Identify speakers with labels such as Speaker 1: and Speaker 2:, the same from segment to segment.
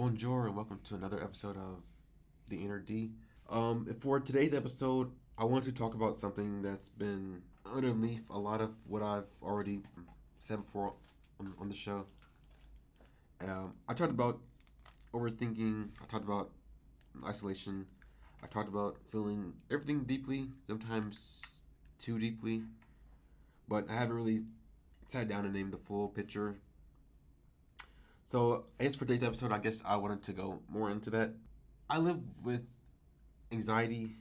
Speaker 1: Bonjour and welcome to another episode of The Inner D. For today's episode, I want to talk about something that's been underneath a lot of what I've already said before on the show. I talked about overthinking, I talked about isolation, I talked about feeling everything deeply, sometimes too deeply, but I haven't really sat down and named the full picture. So, as for today's episode, I guess I wanted to go more into that. I live with anxiety,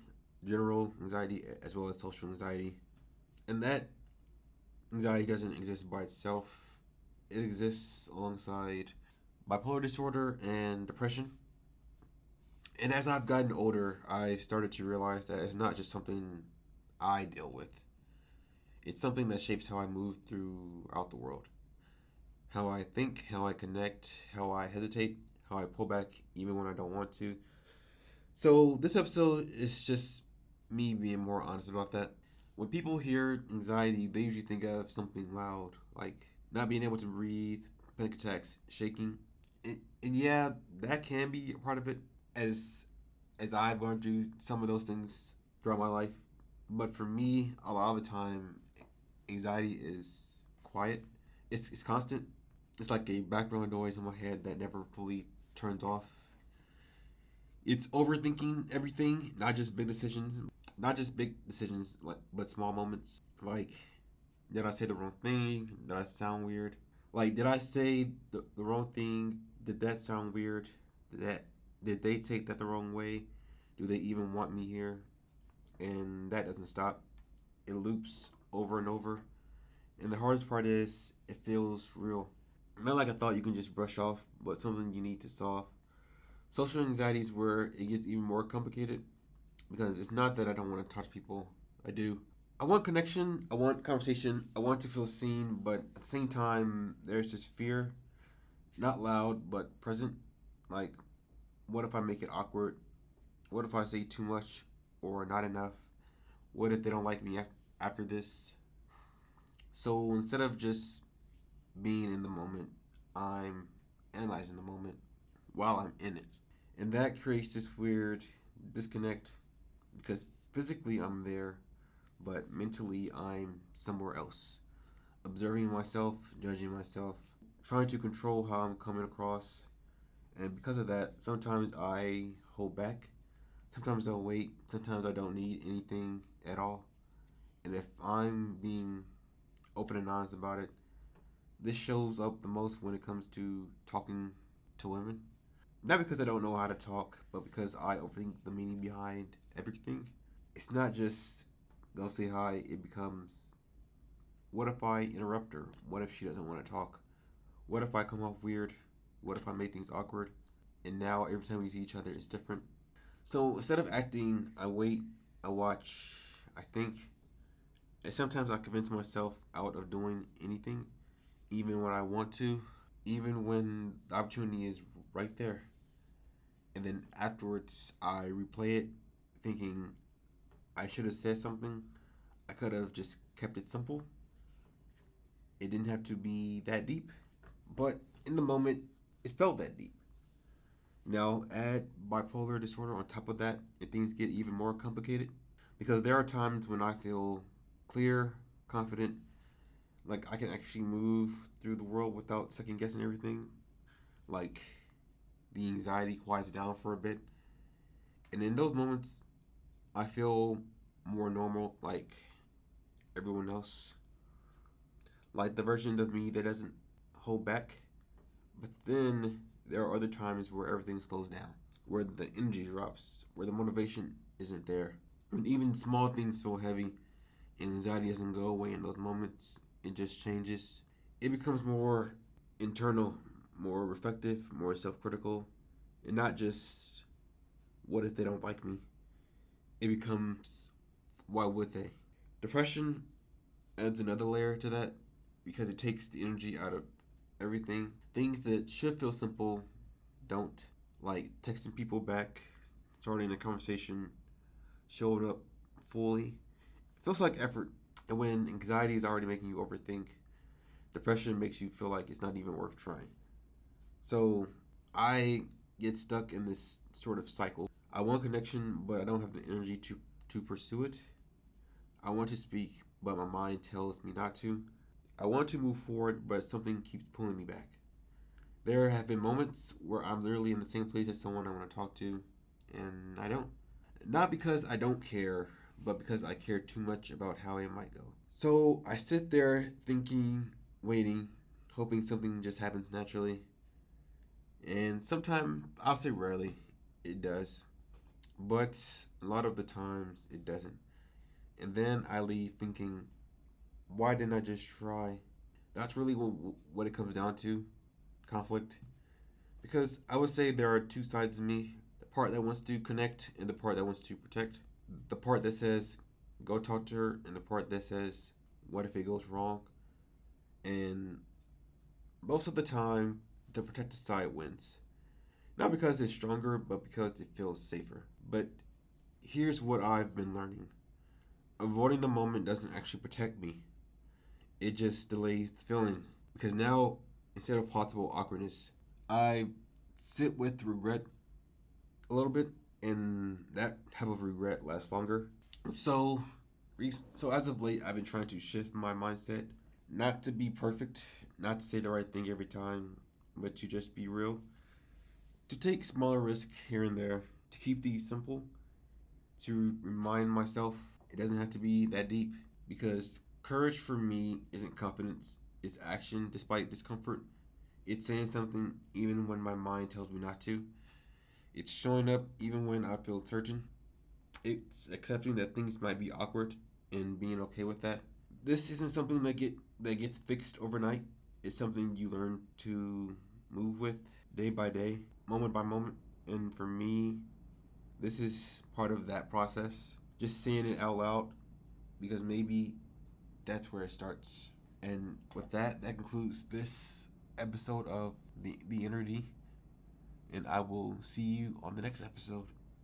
Speaker 1: general anxiety, as well as social anxiety. And that anxiety doesn't exist by itself, it exists alongside bipolar disorder and depression. And as I've gotten older, I've started to realize that it's not just something I deal with, it's something that shapes how I move throughout the world. How I think, how I connect, how I hesitate, how I pull back even when I don't want to. So, this episode is just me being more honest about that. When people hear anxiety, they usually think of something loud, like not being able to breathe, panic attacks, shaking. And yeah, that can be a part of it, as I've gone through some of those things throughout my life. But for me, a lot of the time, anxiety is quiet. It's constant. It's like a background noise in my head that never fully turns off. It's overthinking everything, not just big decisions, like but small moments. Like, did I say the wrong thing? Did I sound weird? Like, did I say the wrong thing? Did that sound weird? Did they take that the wrong way? Do they even want me here? And that doesn't stop. It loops over and over. And the hardest part is it feels real. Not like a thought you can just brush off, but something you need to solve. Social anxiety is where it gets even more complicated because it's not that I don't want to touch people. I do. I want connection. I want conversation. I want to feel seen, but at the same time, there's this fear, not loud but present. Like, what if I make it awkward? What if I say too much or not enough? What if they don't like me after this? So instead of just being in the moment, I'm analyzing the moment while I'm in it. And that creates this weird disconnect because physically I'm there, but mentally I'm somewhere else. Observing myself, judging myself, trying to control how I'm coming across. And because of that, sometimes I hold back. Sometimes I'll wait. Sometimes I don't need anything at all. And if I'm being open and honest about it, this shows up the most when it comes to talking to women. Not because I don't know how to talk, but because I overthink the meaning behind everything. It's not just go say hi, it becomes what if I interrupt her? What if she doesn't want to talk? What if I come off weird? What if I make things awkward? And now every time we see each other, it's different. So instead of acting, I wait, I watch, I think. And sometimes I convince myself out of doing anything, even when I want to, even when the opportunity is right there. And then afterwards, I replay it, thinking I should have said something. I could have just kept it simple. It didn't have to be that deep. But in the moment, it felt that deep. Now, add bipolar disorder on top of that, and things get even more complicated. Because there are times when I feel clear, confident, like I can actually move through the world without second guessing everything. Like the anxiety quiets down for a bit. And in those moments, I feel more normal, like everyone else. Like the version of me that doesn't hold back. But then there are other times where everything slows down, where the energy drops, where the motivation isn't there. When even small things feel heavy and anxiety doesn't go away in those moments, it just changes. It becomes more internal, more reflective, more self critical, and not just what if they don't like me? It becomes why would they? Depression adds another layer to that because it takes the energy out of everything. Things that should feel simple don't. Like texting people back, starting a conversation, showing up fully. It feels like effort. And when anxiety is already making you overthink, depression makes you feel like it's not even worth trying. So I get stuck in this sort of cycle. I want connection, but I don't have the energy to pursue it. I want to speak, but my mind tells me not to. I want to move forward, but something keeps pulling me back. There have been moments where I'm literally in the same place as someone I want to talk to, and I don't. Not because I don't care, but because I care too much about how it might go. So I sit there thinking, waiting, hoping something just happens naturally. And sometimes, I'll say rarely, it does. But a lot of the times, it doesn't. And then I leave thinking, why didn't I just try? That's really what it comes down to, conflict. Because I would say there are two sides of me, the part that wants to connect and the part that wants to protect. The part that says, go talk to her, and the part that says, what if it goes wrong? And most of the time, the protected side wins. Not because it's stronger, but because it feels safer. But here's what I've been learning: avoiding the moment doesn't actually protect me, it just delays the feeling. Because now, instead of possible awkwardness, I sit with regret a little bit, and that type of regret lasts longer. So, so as of late, I've been trying to shift my mindset, not to be perfect, not to say the right thing every time, but to just be real, to take smaller risks here and there, to keep these simple, to remind myself it doesn't have to be that deep. Because courage for me isn't confidence, it's action despite discomfort. It's saying something even when my mind tells me not to. It's showing up even when I feel certain. It's accepting that things might be awkward and being okay with that. This isn't something that gets fixed overnight. It's something you learn to move with day by day, moment by moment. And for me, this is part of that process. Just saying it out loud, because maybe that's where it starts. And with that, that concludes this episode of the Entity, and I will see you on the next episode.